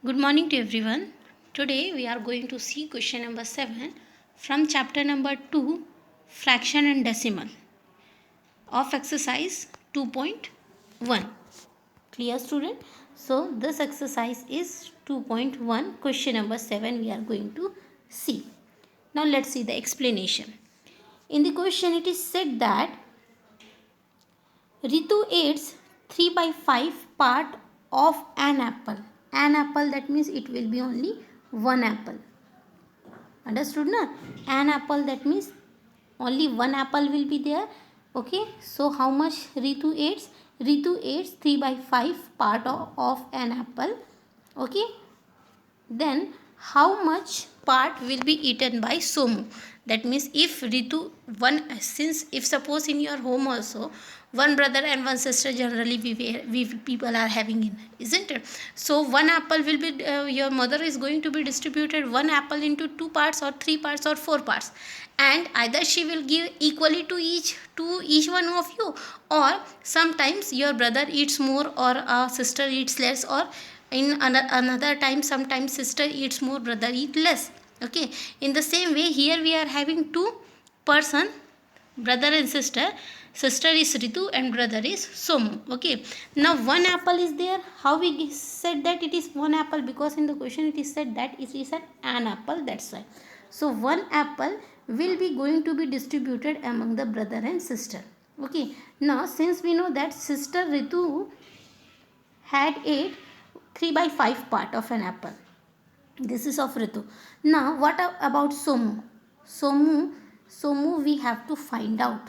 Good morning to everyone. Today we are going to see question number 7 from chapter number 2, fraction and decimal of exercise 2.1. Clear, student? So this exercise is 2.1, question number 7 we are going to see. Now let's see the explanation. In the question it is said that Ritu eats 3 by 5 part of an apple. An apple, that means it will be only one apple. Understood na? An apple, that means only one apple will be there. Okay. So how much Ritu eats? Ritu eats 3 by 5 part of an apple. Okay. Then how much part will be eaten by Somu? That means if Ritu since if suppose in your home also one brother and one sister generally we people are having in, isn't it? So one apple will be your mother is going to be distributed one apple into 2 parts or 3 parts or 4 parts, and either she will give equally to each one of you, or sometimes your brother eats more or a sister eats less, or in another time sometimes sister eats more, brother eat less. Okay, in the same way here we are having two person, brother and sister. Sister is Ritu and brother is Somu. Okay, now one apple is there. How we said that it is one apple? Because in the question it is said that it is an apple, that's why. So one apple will be going to be distributed among the brother and sister. Okay, now since we know that sister Ritu had ate 3 by 5 part of an apple. This is of Ritu. Now what about Somu? Somu we have to find out.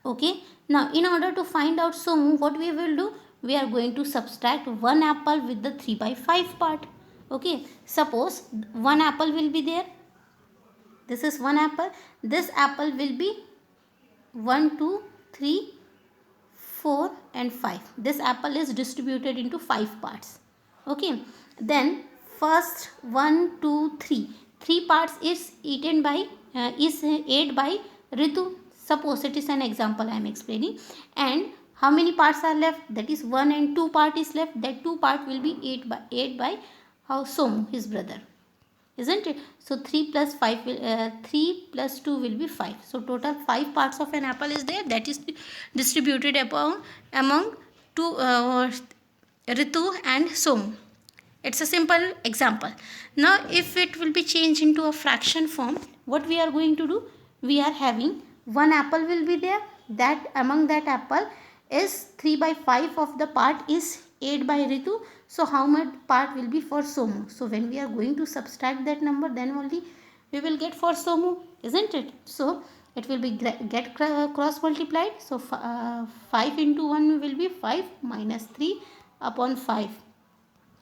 Okay. Now in order to find out Somu, what we will do? We are going to subtract one apple with the 3 by 5 part. Okay. Suppose one apple will be there. This is one apple. This apple will be 1, 2, 3, 4 and 5. This apple is distributed into 5 parts. Okay. Then first 1, 2, 3. 3 parts is eaten by is ate by Ritu. Suppose it is an example I am explaining. And how many parts are left? That is 1 and 2 part is left. That 2 part will be ate by Somu, his brother. Isn't it? So 3 plus 5 will 3 plus 2 will be 5. So total 5 parts of an apple is there, that is distributed among two Ritu and Somu. It's a simple example. Now if it will be changed into a fraction form, what we are going to do? We are having one apple will be there. That among that apple is 3 by 5 of the part is ate by Ritu. So how much part will be for Somu? So when we are going to subtract that number, then only we will get for Somu, isn't it? So it will be get cross multiplied. So 5 into 1 will be 5 minus 3 upon 5.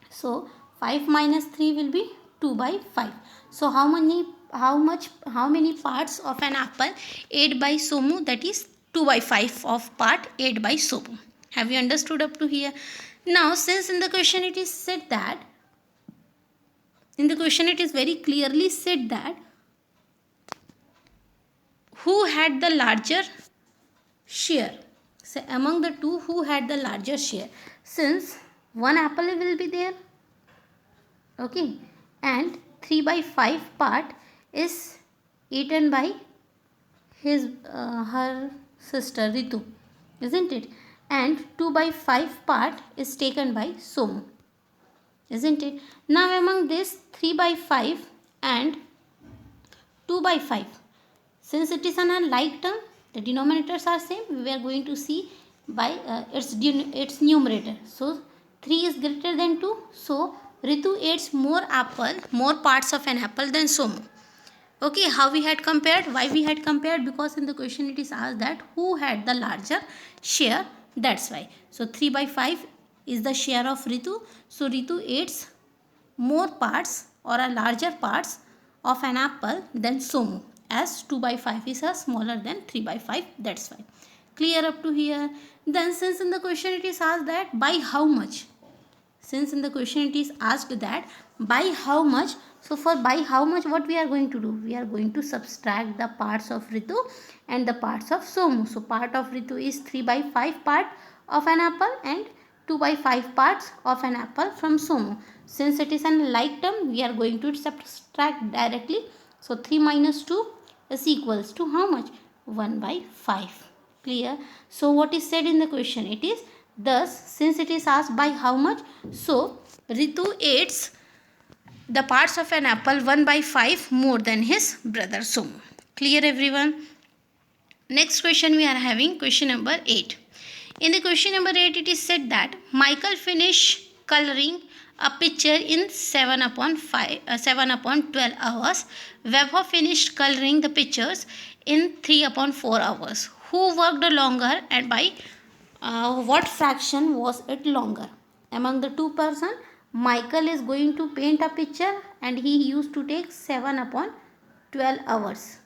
So 5 minus 3 will be 2 by 5. So how many parts of an apple ate by Somu? That is 2 by 5 of part ate by Somu. Have you understood up to here? Now since in the question it is said that, in the question it is very clearly said that who had the larger share. So among the two, who had the larger share? Since one apple will be there. Okay, and 3 by 5 part is eaten by her sister Ritu, isn't it? And 2 by 5 part is taken by Somu, isn't it? Now among this 3 by 5 and 2 by 5, since it is an unlike term, the denominators are same, we are going to see by its numerator. So 3 is greater than 2, so Ritu eats more parts of an apple than Somu. Okay, how we had compared? Why we had compared? Because in the question it is asked that who had the larger share, that's why. So 3 by 5 is the share of Ritu. So Ritu eats more parts or a larger parts of an apple than Somu, as 2 by 5 is smaller than 3 by 5, that's why. Clear up to here? Then since in the question it is asked that by how much, since in the question it is asked that by how much, so for by how much what we are going to do? We are going to subtract the parts of Ritu and the parts of Somu. So part of Ritu is 3 by 5 part of an apple and 2 by 5 parts of an apple from Somu. Since it is an like term, we are going to subtract directly. So 3 minus 2 is equals to how much? 1 by 5. Clear? So what is said in the question? It is thus, since it is asked by how much, so Ritu eats the parts of an apple 1 by 5 more than his brother Somu. Clear everyone? Next question we are having, question number 8. In the question number 8, it is said that Michael finished coloring a picture in 7 upon 12 hours. Webber finished coloring the pictures in 3 upon 4 hours. Who worked longer and by what fraction was it longer? Among the two persons, Michael is going to paint a picture and he used to take 7 upon 12 hours.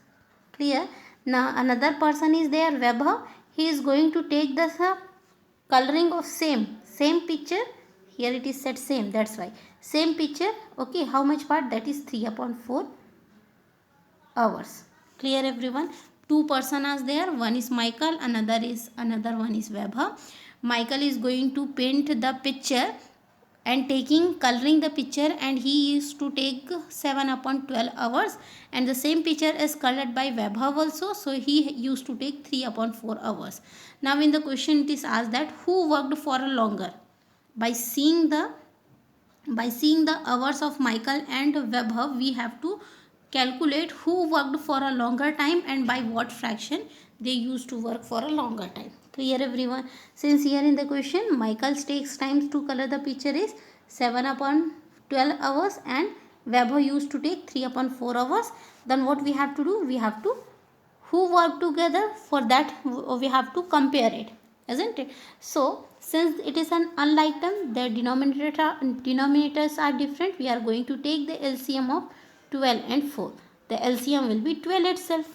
Clear? Now another person is there, Webber. He is going to take the coloring of same picture. Here it is said same, that's why same picture. Okay, how much part? That is 3 upon 4 hours. Clear everyone? Two persons are there. One is Michael, another one is Webber. Michael is going to paint the picture and coloring the picture, and he used to take 7 upon 12 hours, and the same picture is colored by Webber also, so he used to take 3 upon 4 hours. Now in the question it is asked that who worked for a longer. By seeing the hours of Michael and Webber, we have to calculate who worked for a longer time and by what fraction they used to work for a longer time. Clear everyone? Since here in the question Michael takes time to color the picture is 7 upon 12 hours and Webber used to take 3 upon 4 hours, then what we have to do? We have to who work together, for that we have to compare it, isn't it? So since it is an unlike term, the denominators are different. We are going to take the LCM of 12 and 4. The LCM will be 12 itself,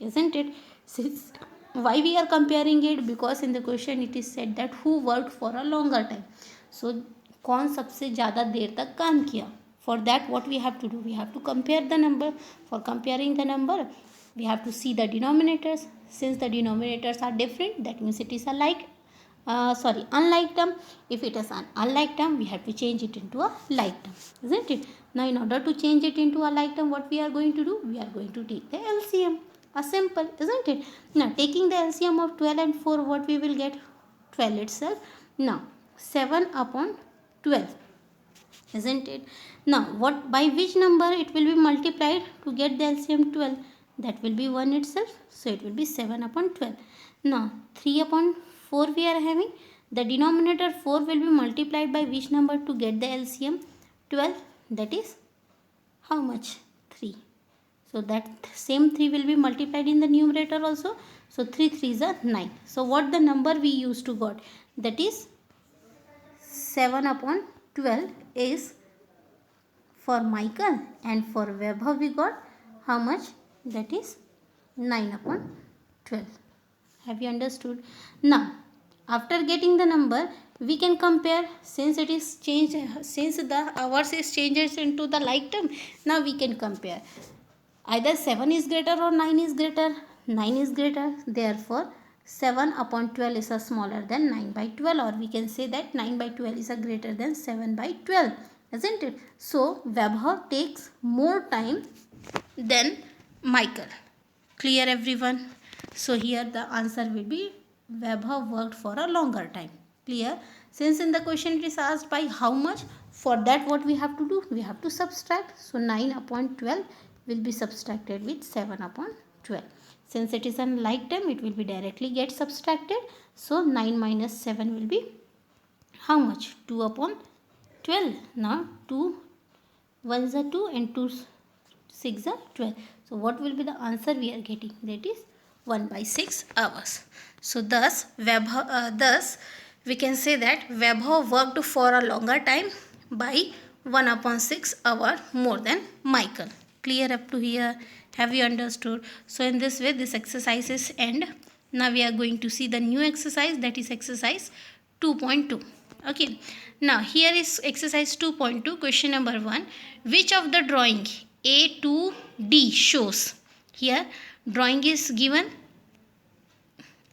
isn't it? Since why we are comparing it? Because in the question it is said that who worked for a longer time. So कौन सबसे ज़्यादा देर तक काम किया? For that what we have to do? We have to compare the number. For comparing the number, we have to see the denominators. Since the denominators are different, that means it is a unlike term. If it is an unlike term, we have to change it into a like term, isn't it? Now in order to change it into a like term, what we are going to do? We are going to take the LCM. A simple, isn't it? Now taking the LCM of 12 and 4, what we will get? 12 itself. Now 7 upon 12, isn't it? Now what, by which number it will be multiplied to get the LCM 12? That will be 1 itself. So it will be 7 upon 12. Now 3 upon 4 we are having. The denominator 4 will be multiplied by which number to get the LCM 12? That is how much? 3. So that same 3 will be multiplied in the numerator also. So 3 3s are 9. So what the number we used to got? That is 7 upon 12 is for Michael, and for Webber we got how much? That is 9 upon 12. Have you understood? Now after getting the number, we can compare. Since it is changed, since the hours is changed into the like term, now we can compare. Either 7 is greater or 9 is greater. 9 is greater, therefore 7 upon 12 is a smaller than 9 by 12, or we can say that 9 by 12 is a greater than 7 by 12, isn't it? So Webber takes more time than Michael. Clear everyone? So here the answer will be Webber worked for a longer time. Clear? Since in the question it is asked by how much, for that what we have to do? We have to subtract. So 9 upon 12 will be subtracted with 7 upon 12. Since it is an like term, it will be directly get subtracted. So 9 minus 7 will be how much? 2 upon 12. Now 2 1s are 2 and 2 6 are 12. So what will be the answer we are getting? That is 1 by 6 hours. So thus we can say that Webber worked for a longer time by 1 upon 6 hour more than Michael. Clear up to here? Have you understood? So in this way this exercise is end. Now we are going to see the new exercise, that is exercise 2.2. Okay. Now here is exercise 2.2, question number 1. Which of the drawing A to D shows? Here drawing is given.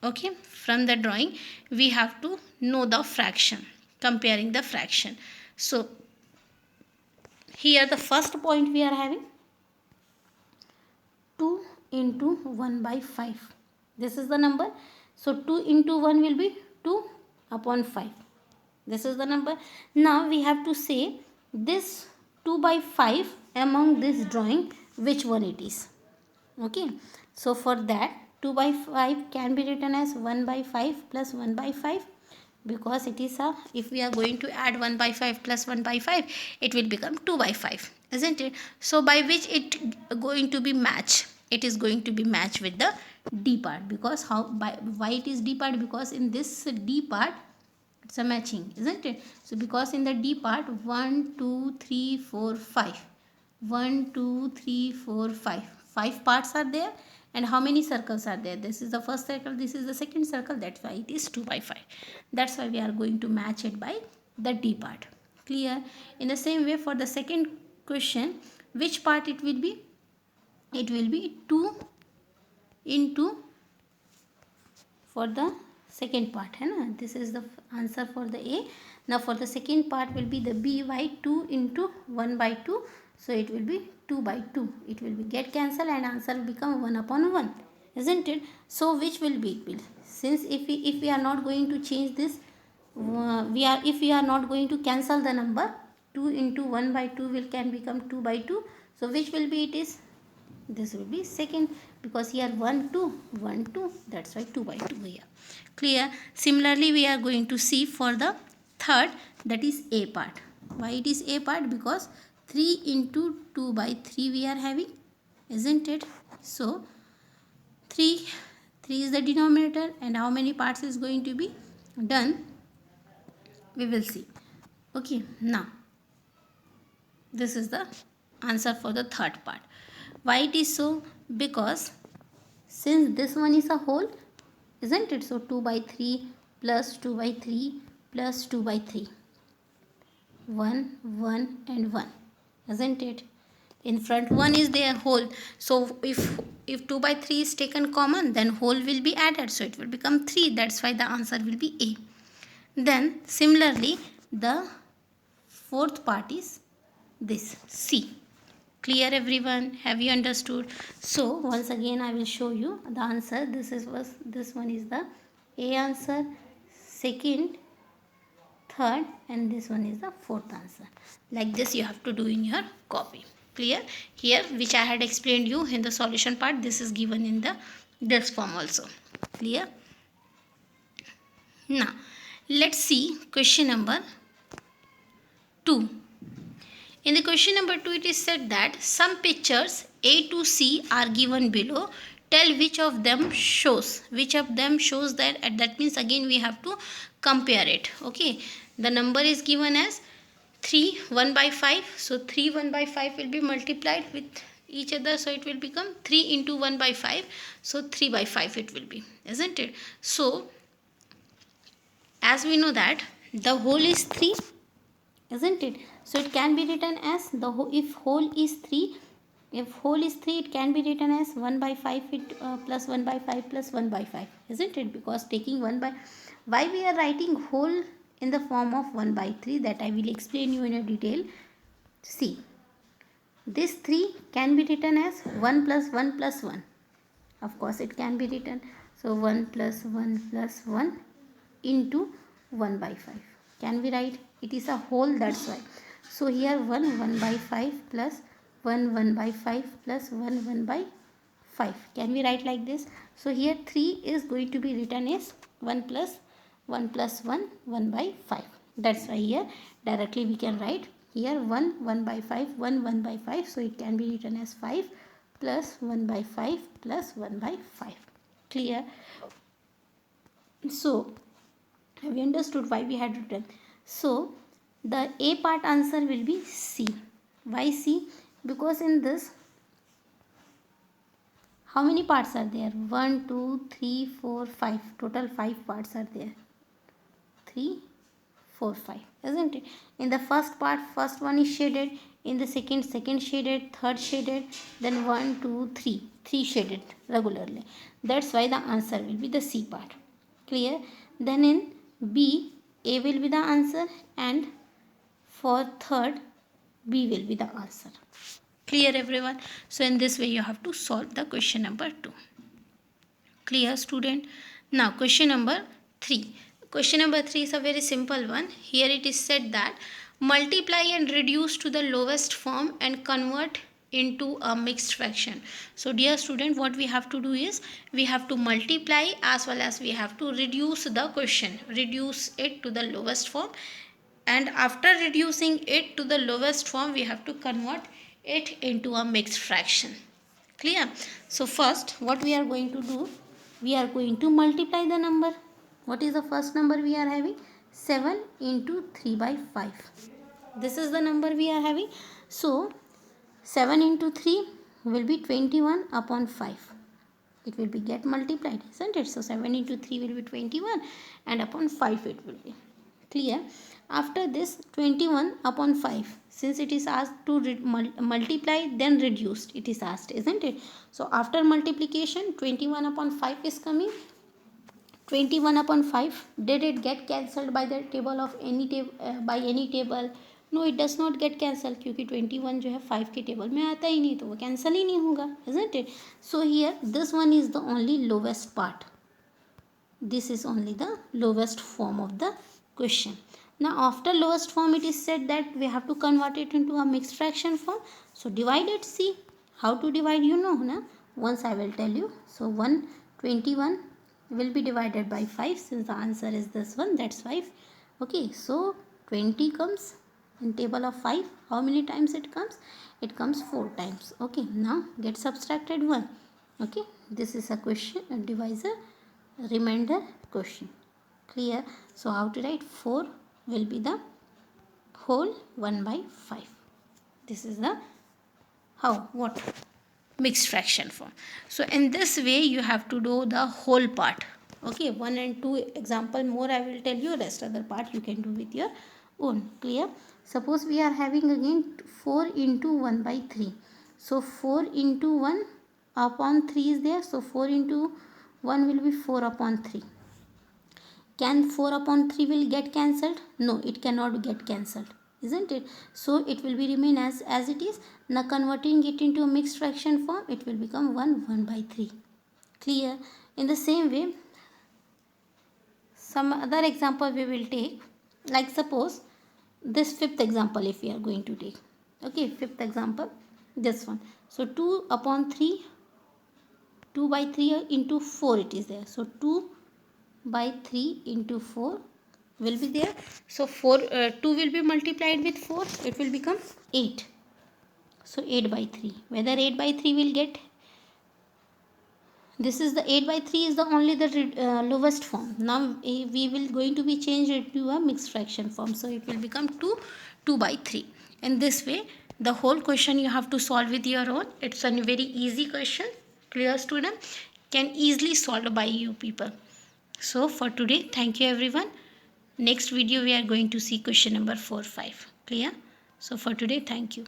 Okay. From the drawing we have to know the fraction. comparing the fraction. So here the first point we are having 2 into 1 by 5. This is the number. So 2 into 1 will be 2 upon 5. This is the number. Now we have to say this 2 by 5 among this drawing, which one it is. Okay. So for that 2 by 5 can be written as 1 by 5 plus 1 by 5, because it is a, if we are going to add 1 by 5 plus 1 by 5, it will become 2 by 5, isn't it? So by which it going to be match? It is going to be matched with the D part, because why it is D part? Because in this D part it's a matching, isn't it? So because in the D part 1 2 3 4 5, 1 2 3 4 5, 5 parts are there, and how many circles are there? This is the first circle, this is the second circle, that's why it is 2 by 5. That's why we are going to match it by the D part. Clear? In the same way for the second question, which part it will be? It will be 2 into, for the second part, है ना? This is the answer for the A. Now for the second part will be the B, by 2 into 1 by 2. So it will be 2 by 2. It will be get cancelled and answer will become 1 upon 1, isn't it? So which will be? It will, since if we are not going to change this, if we are not going to cancel the number, 2 into 1 by 2 will can become 2 by 2. So which will be? It is, this will be second, because here 1 2 1 2, that's why 2 by 2 here. Clear? Similarly we are going to see for the third, that is A part. Why it is A part? Because 3 into 2 by 3 we are having, isn't it? So 3 is the denominator, and how many parts is going to be done, we will see. Okay, now this is the answer for the third part. Why it is so? Because since this one is a whole, isn't it? So 2 by 3 plus 2 by 3 plus 2 by 3, 1 1 and 1, isn't it? In front 1 is there whole, so if 2 by 3 is taken common, then whole will be added, so it will become 3. That's why the answer will be A. Then similarly the fourth part is this C. Clear everyone? Have you understood? So once again I will show you the answer. This one is the A answer, second, third, and this one is the fourth answer. Like this you have to do in your copy. Clear? Here which I had explained you in the solution part, this is given in the this form also. Clear? Now let's see question number 2. In the question number 2, it is said that some pictures A to C are given below. Tell which of them shows. Which of them shows that? That means again we have to compare it. Okay. The number is given as 3 1 by 5. So 3 1 by 5 will be multiplied with each other. So it will become 3 into 1 by 5. So 3 by 5 it will be. Isn't it? So as we know that the whole is 3. Isn't it? So it can be written as the whole, if whole is 3, it can be written as 1 by 5 plus 1 by 5 plus 1 by 5, isn't it? Because taking 1 by, why we are writing whole in the form of 1 by 3, that I will explain you in a detail. See, this 3 can be written as 1 plus 1 plus 1. Of course it can be written, so 1 plus 1 plus 1 into 1 by 5. Can we write? It is a whole, that's why. So here 1 by 5 plus 1 by 5 plus 1 by 5. Can we write like this? So here 3 is going to be written as 1 plus 1 by 5. That's why here directly we can write here 1 by 5, 1 by 5. So it can be written as 5 plus 1 by 5 plus 1 by 5. Clear? So have you understood why we had written? So the A part answer will be C. Why C? Because in this, how many parts are there? 1 2 3 4 5. Total 5 parts are there. 3 4 5, isn't it? In the first part, first one is shaded. In the second shaded. Third shaded. Then 1 2 3 shaded regularly. That's why the answer will be the C part. Clear? Then in B, A will be the answer, and for third B will be the answer. Clear everyone? So in this way you have to solve the question number 2. Clear student? Now question number 3. Question number 3 is a very simple one. Here it is said that multiply and reduce to the lowest form and convert into a mixed fraction. So dear student, what we have to do is we have to multiply as well as we have to reduce the question. Reduce it to the lowest form, and after reducing it to the lowest form we have to convert it into a mixed fraction. Clear? So first what we are going to do, we are going to multiply the number. What is the first number we are having? 7 into 3 by 5. This is the number we are having. So 7 into 3 will be 21 upon 5. It will be get multiplied, isn't it? So 7 into 3 will be 21 and upon 5 it will be. Clear? After this 21 upon 5, since it is asked to multiply then reduced, it is asked, isn't it? So after multiplication 21 upon 5 is coming. 21 upon 5, did it get cancelled by the table of any by any table? No, it does not get cancelled, क्योंकि 21 जो है 5 के table में आता ही नहीं, तो वो cancel ही नहीं होगा, isn't it? So here this one is the only lowest part. This is only the lowest form of the question. Now after lowest form it is said that we have to convert it into a mixed fraction form. So divide it. See how to divide, you know na? Once I will tell you. So 121 will be divided by 5, since the answer is this one, that's 5. Okay, so 20 comes in table of 5. How many times it comes? It comes 4 times. Okay, now get subtracted 1. Okay, this is a question, a divisor remainder question. Clear? So how to write? 4 will be the whole 1 by 5. This is the what mixed fraction form. So in this way you have to do the whole part. Okay, 1 and 2 example more I will tell you, rest other part you can do with your own. Clear? Suppose we are having again 4 into 1 by 3. So 4 into 1 upon 3 is there. So 4 into 1 will be 4 upon 3. Can 4 upon 3 will get cancelled? No, it cannot get cancelled, isn't it? So it will be remain as it is. Now converting it into a mixed fraction form, it will become 1 by 3. Clear? In the same way, some other example we will take, like suppose this fifth example if we are going to take. Okay, fifth example, this one. So 2 upon 3, 2 by 3 into 4 it is there. So 2 by 3 into 4 will be there. So 2 will be multiplied with 4, it will become 8. So 8 by 3. Whether 8 by 3 will get, this is the 8 by 3 is the only the lowest form. Now we will going to be changed it to a mixed fraction form. So it will become 2 by 3. In this way the whole question you have to solve with your own. It's a very easy question. Clear student? Can easily solved by you people. So for today, thank you everyone. Next video we are going to see question number 4, 5. Clear? So for today, thank you.